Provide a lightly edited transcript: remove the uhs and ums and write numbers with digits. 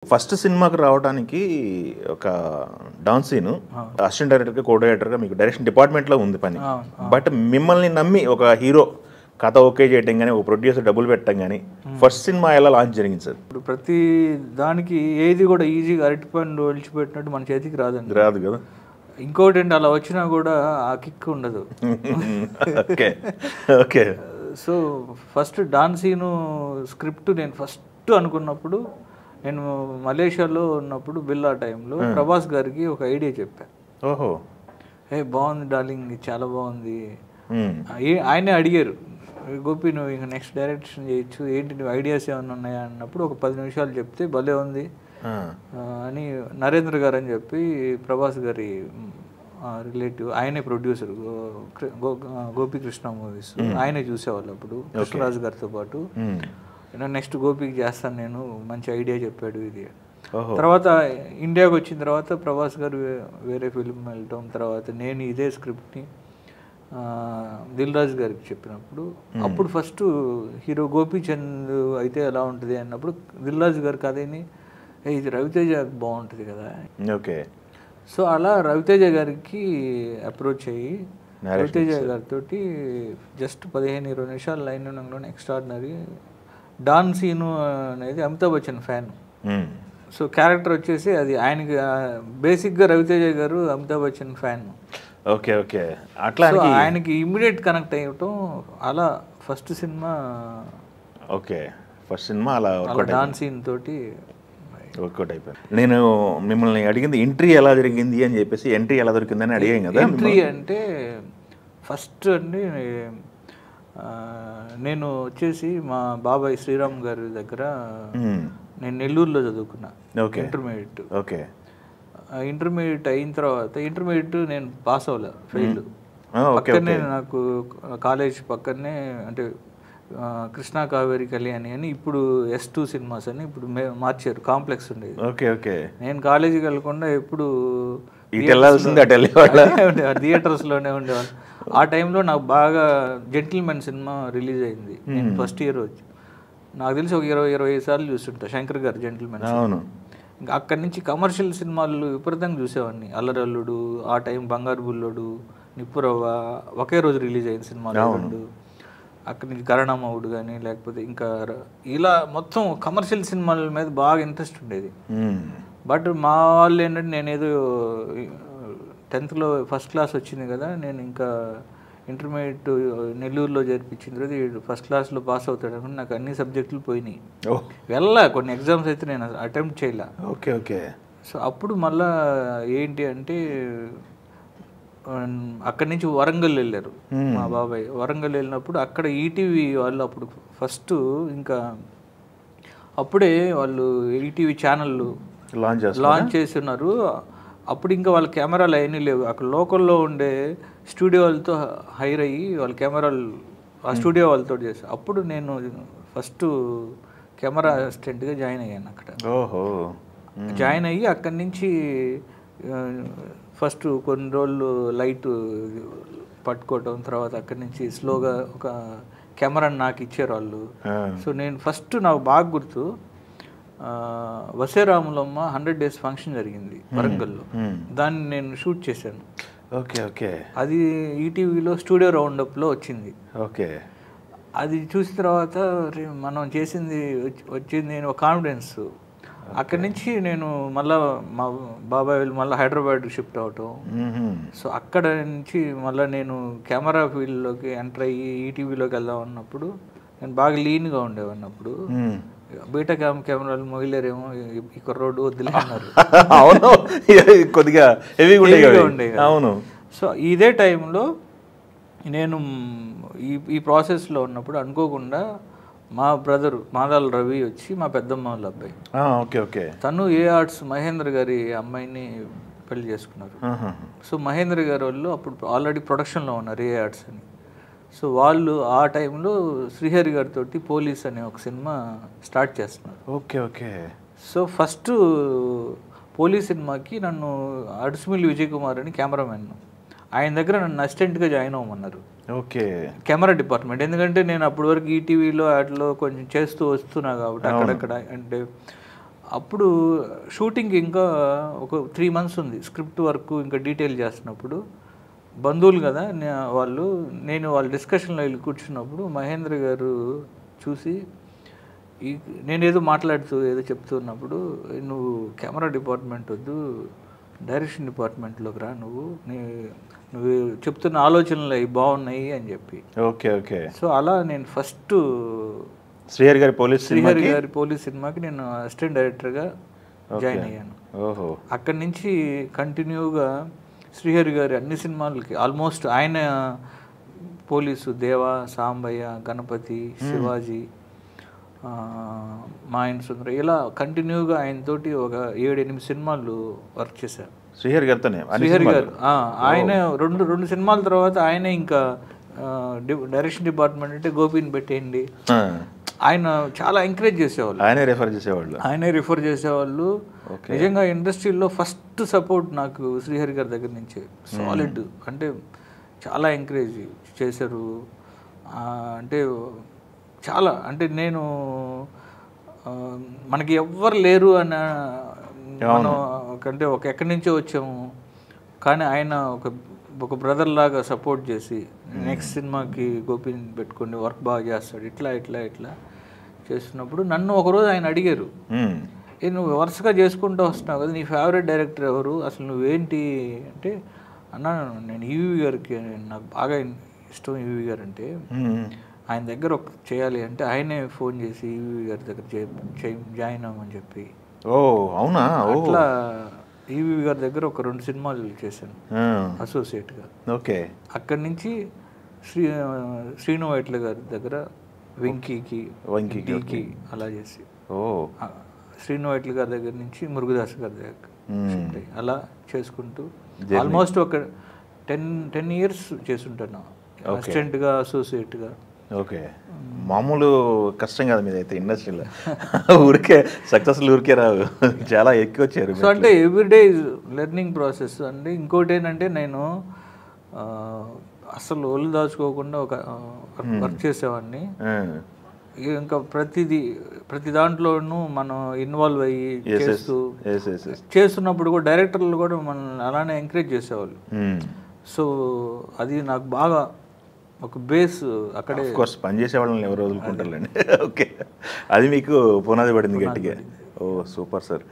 First సినిమాకి రావడానికి ఒక డాన్స్ సీను అసిస్టెంట్ డైరెక్టర్గా కో డైరెక్టర్గా మీకు డైరెక్షన్ డిపార్ట్మెంట్లో ఉంది పని. బట్ మిమ్మల్ని నమ్మి ఒక హీరో కథ ఓకే చేయటం కానీ ఒక ప్రొడ్యూసర్ డబ్బులు పెట్టడం కానీ ఫస్ట్ సినిమా ఎలా లాంచ్ జరిగింది సార్? ఇప్పుడు ప్రతి దానికి ఏది కూడా ఈజీగా అరటిపండు ఒలిచిపెట్టినట్టు మన చేతికి రాదండి. రాదు కదా. ఇంకోటి ఏంటి, అలా వచ్చినా కూడా ఆ కిక్ ఉండదు. Okay okay. So first dance scene script నేను ఫస్ట్ అనుకున్నప్పుడు, నేను మలేషియాలో ఉన్నప్పుడు బిల్లా టైంలో ప్రభాస్ గారికి ఒక ఐడియా చెప్పాను. ఓహో, బాగుంది డార్లింగ్, చాలా బాగుంది. ఆయనే అడిగారు, గోపి నువ్వు ఇంకా నెక్స్ట్ డైరెక్షన్ చేయొచ్చు, ఏంటి నువ్వు ఐడియాస్ ఏమైనా ఉన్నాయా అన్నప్పుడు ఒక 10 నిమిషాలు చెప్తే భలే ఉంది అని నరేంద్ర గారు అని చెప్పి ప్రభాస్ గారి రిలేటివ్, ఆయనే ప్రొడ్యూసర్ గోపీకృష్ణ మూవీస్, ఆయనే చూసేవాళ్ళు అప్పుడు కృష్ణరాజు గారితో పాటు. నెక్స్ట్ గోపికి చేస్తాను నేను, మంచి ఐడియా చెప్పాడు ఇది. తర్వాత ఇండియాకి వచ్చిన తర్వాత ప్రభాస్ గారు వేరే ఫిల్మ్ వెళ్ళటం, తర్వాత నేను ఇదే స్క్రిప్ట్ని దిల్ రాజు గారికి చెప్పినప్పుడు, అప్పుడు ఫస్ట్ హీరో గోపీచంద్ అయితే ఎలా ఉంటుంది అన్నప్పుడు దిల్ రాజు గారి కథని ఇది రవితేజ బాగుంటుంది కదా. ఓకే. సో అలా రవితేజ గారికి అప్రోచ్ అయ్యి రవితేజ గారితో జస్ట్ 15-20 నిమిషాలు లైన్ ఉండగానే ఎక్స్ట్రాడినరీ డాన్ సీను అనేది Amitabh Bachchan fan. So character వచ్చేసి అది ఆయనకి బేసిక్గా రవితేజ గారు Amitabh Bachchan fan. Okay okay. అట్లా ఆయనకి ఇమ్మీడియట్ కనెక్ట్ అయ్యటం, అలా first cinema. Okay, first cinema అలా డాన్ సీన్ తోటి వర్కౌట్ అయిపోయింది. నేను మిమ్మల్ని అడిగింది ఎంట్రీ ఎలా జరిగింది అని చెప్పేసి, ఎంట్రీ ఎలా దొరికిందని అడిగాను కదా. ఎంట్రీ అంటే ఫస్ట్ అండి, నేను వచ్చేసి మా బాబాయ్ శ్రీరామ్ గారి దగ్గర నేను నెల్లూరులో చదువుకున్నా ఇంటర్మీడియట్. ఓకే. ఇంటర్మీడియట్ అయిన తర్వాత ఇంటర్మీడియట్ నేను పాస్ అవ్వలే, ఫెయిల్. పక్కనే నాకు కాలేజ్ పక్కనే అంటే కృష్ణా కావేరి కళ్యాణి అని, ఇప్పుడు S2 సినిమాస్ అని ఇప్పుడు మార్చారు, కాంప్లెక్స్ ఉండేది. Okay okay. నేను కాలేజీకి వెళ్ళకుండా ఎప్పుడు థియేటర్స్లోనే ఉండేవాళ్ళు. ఆ టైంలో నాకు బాగా జెంటిల్మెన్ సినిమా రిలీజ్ అయింది, నేను ఫస్ట్ ఇయర్ వచ్చి. నాకు తెలిసి ఒక 20-25 సార్లు చూస్తుంటా శంకర్ గారు జెంటిల్మెన్. ఇంకా అక్కడి నుంచి కమర్షియల్ సినిమాలు విపరీతంగా చూసేవాడిని. అల్లరల్లుడు, ఆ టైం బంగారు బుల్లోడు, నిప్పురవ్వ ఒకే రోజు రిలీజ్ అయిన సినిమాలు రెండు. అక్కడి నుంచి కరణమవుడు కానీ, లేకపోతే ఇంకా ఇలా మొత్తం కమర్షియల్ సినిమాల మీద బాగా ఇంట్రెస్ట్ ఉండేది. బట్ మా వాళ్ళు ఏంటంటే, నేనేదో 10th ఫస్ట్ క్లాస్ వచ్చింది కదా, నేను ఇంకా ఇంటర్మీడియట్ నెల్లూరులో చేర్పించిన తర్వాత ఫస్ట్ క్లాస్లో పాస్ అవుతాడు అనుకుని నాకు అన్ని సబ్జెక్టులు పోయినాయి. కొన్ని ఎగ్జామ్స్ అయితే నేను అటెంప్ట్ చేయలే. Okay okay. సో అప్పుడు మళ్ళా ఏంటి అంటే, అక్కడి నుంచి వరంగల్ వెళ్ళారు మా బాబాయ్. వరంగల్ వెళ్ళినప్పుడు అక్కడ ఈటీవీ వాళ్ళు అప్పుడు ఫస్ట్, ఇంకా అప్పుడే వాళ్ళు ఈటీవీ ఛానళ్ళు లాంచ్ చేస్తున్నారు. అప్పుడు ఇంకా వాళ్ళ కెమెరాలు అవన్నీ లేవు. అక్కడ లోకల్లో ఉండే స్టూడియో వాళ్ళతో హైర్ అయ్యి వాళ్ళ కెమెరాలు ఆ స్టూడియో వాళ్ళతో చేశారు. అప్పుడు నేను ఫస్ట్ కెమెరా అసిస్టెంట్గా జాయిన్ అయ్యాను అక్కడ. జాయిన్ అయ్యి అక్కడి నుంచి ఫస్ట్ కొన్ని రోజులు లైట్ పట్టుకోవటం, తర్వాత అక్కడి నుంచి స్లోగా ఒక కెమెరాని నాకు ఇచ్చారు వాళ్ళు. సో నేను ఫస్ట్, నాకు బాగా గుర్తు, వసేరాములమ్మ 100 days ఫంక్షన్ జరిగింది వరంగల్లో, దాన్ని నేను షూట్ చేశాను. Okay okay. అది ఈటీవీలో స్టూడియో రౌండప్లో వచ్చింది. ఓకే. అది చూసిన తర్వాత మనం చేసింది వచ్చింది ఒక కాన్ఫిడెన్స్. అక్కడి నుంచి నేను మళ్ళీ మా బాబాయ్ వెళ్ళి మళ్ళీ హైదరాబాద్ షిఫ్ట్ అవటం. సో అక్కడ నుంచి మళ్ళీ నేను కెమెరా ఫీల్డ్లోకి ఎంటర్ అయ్యి ఈటీవీలోకి వెళ్దాం అన్నప్పుడు నేను బాగా లీన్గా ఉండేవన్నప్పుడు బీటా కెమెరాలు మొగిలేరేమో, ఈ కుర్రోడ్డు వద్దులే అన్నారు. అవును, కొద్దిగా హెవీగా ఉండేవి. అవును. సో ఇదే టైంలో నేను ఈ ప్రాసెస్లో ఉన్నప్పుడు అనుకోకుండా మా బ్రదరు మాదాల రవి వచ్చి, మా పెద్దమ్మ వాళ్ళ అబ్బాయి, ఓకే ఓకే, తను ఏ ఆర్ట్స్ మహేంద్ర గారి అమ్మాయిని పెళ్లి చేసుకున్నారు. సో మహేంద్ర గారి వాళ్ళు అప్పుడు ఆల్రెడీ ప్రొడక్షన్లో ఉన్నారు ఏ ఆర్ట్స్ అని. సో వాళ్ళు ఆ టైంలో శ్రీహరి గారితో పోలీస్ అనే ఒక సినిమా స్టార్ట్ చేస్తున్నారు. Okay okay. So first police సినిమాకి నన్ను అడుసుమిల్లి విజయ్ కుమార్ అని కెమెరామెన్, ఆయన దగ్గర నన్ను అసిస్టెంట్గా జాయిన్ అవ్వమన్నారు. ఓకే. కెమెరా డిపార్ట్మెంట్, ఎందుకంటే నేను అప్పటి వరకు ఈటీవీలో వాటిలో కొంచెం చేస్తూ వస్తున్నా కాబట్టి అక్కడక్కడ. అంటే అప్పుడు షూటింగ్ ఇంకా ఒక 3 months ఉంది, స్క్రిప్ట్ వర్క్ ఇంకా డీటెయిల్ చేస్తున్నప్పుడు బంధువులు కదా వాళ్ళు, నేను వాళ్ళ డిస్కషన్లో వెళ్ళి కూర్చున్నప్పుడు మహేంద్ర గారు చూసి నేనేదో మాట్లాడుతూ ఏదో చెప్తున్నప్పుడు, నువ్వు కెమెరా డిపార్ట్మెంట్ వద్దు, డైరెక్షన్ డిపార్ట్మెంట్లోకి రా, నువ్వు చెప్తున్న ఆలోచనలు అవి బాగున్నాయి అని చెప్పి. Okay okay. సో అలా నేను ఫస్ట్ శ్రీహరి గారి పోలీస్ సినిమాకి నేను అసిస్టెంట్ డైరెక్టర్గా జాయిన్ అయ్యాను. ఓహో. అక్కడి నుంచి కంటిన్యూగా శ్రీహరి గారి అన్ని సినిమాలకి ఆల్మోస్ట్ ఆయన పోలీసు, దేవా, సాంబయ్య, గణపతి, శివాజీ, మాయన్ సుందర, ఇలా కంటిన్యూగా ఆయనతోటి ఒక 7-8 సినిమాలు వర్క్ చేశారు. శ్రీహరి గారితోనే? శ్రీహరి గారు ఆయన రెండు సినిమాల తర్వాత ఆయన ఇంకా డైరెక్షన్ డిపార్ట్మెంట్ అంటే గోపిని పెట్టేయండి, ఆయన చాలా ఎంకరేజ్ చేసేవాళ్ళు, ఆయనే రిఫర్ చేసేవాళ్ళు. నిజంగా ఇండస్ట్రీలో ఫస్ట్ సపోర్ట్ నాకు శ్రీహరి గారి దగ్గర నుంచే, సాలిడ్, అంటే చాలా ఎంకరేజ్ చేశారు. అంటే చాలా, అంటే నేను మనకి ఎవ్వరు లేరు అన్న, మనం అంటే ఎక్కడి నుంచో వచ్చాము, కానీ ఆయన ఒక బ్రదర్ లాగా సపోర్ట్ చేసి నెక్స్ట్ సినిమాకి గోపిని పెట్టుకొని వర్క్ బాగా చేస్తాడు, ఇట్లా చేస్తున్నప్పుడు నన్ను ఒకరోజు ఆయన అడిగారు, నువ్వు వరుసగా చేసుకుంటూ వస్తున్నావు కదా, నీ ఫేవరెట్ డైరెక్టర్ ఎవరు, అసలు నువ్వేంటి అంటే, అన్నా నేను ఈవీ గారికి, నాకు బాగా ఇష్టం ఈవీ గారు అంటే, ఆయన దగ్గర చేయాలి అంటే ఆయనే ఫోన్ చేసి ఈవీ గారి దగ్గర జాయిన్ అవ్వమని చెప్పి. ఓ అవునా? అట్లా ఈవీ గారి దగ్గర ఒక 2 సినిమాలు చేశాను అసోసియేట్గా. ఓకే. అక్కడి నుంచి శ్రీను వైట్ల గారి దగ్గర వెంకీకి అలా చేసి, శ్రీను వైట్ల గారి దగ్గర నుంచి మురుగుదాస్ గారి దగ్గర అలా చేసుకుంటూ ఆల్మోస్ట్ ఒక 10 years చేసుంటాను అసిస్టెంట్గా, అసోసియేట్గా. ఓకే. మామూలు కష్టం కదా మీదైతే ఇండస్ట్రీలో, ఊరికే సక్సెస్లు ఊరికే రావు, చాలా ఎక్కువ వచ్చారు. సో అంటే ఎవ్రీడే లెర్నింగ్ ప్రాసెస్. అంటే ఇంకోటి ఏంటంటే, నేను అసలు ఒళ్ళు దాచుకోకుండా ఒక వర్క్ చేసేవాడిని. ఇంకా ప్రతి దాంట్లోనూ మనం ఇన్వాల్వ్ అయ్యి చేస్తున్నప్పుడు కూడా డైరెక్టర్లు కూడా మనల్ని అలానే ఎంకరేజ్ చేసేవాళ్ళు. సో అది నాకు బాగా ఒక బేస్ అక్కడే. కోర్స్ పనిచేసే వాళ్ళని ఎవరు వదులుకుంటారులేండి. ఓకే, అది మీకు పునాది పడింది గట్టిగా. ఓ సూపర్ సార్.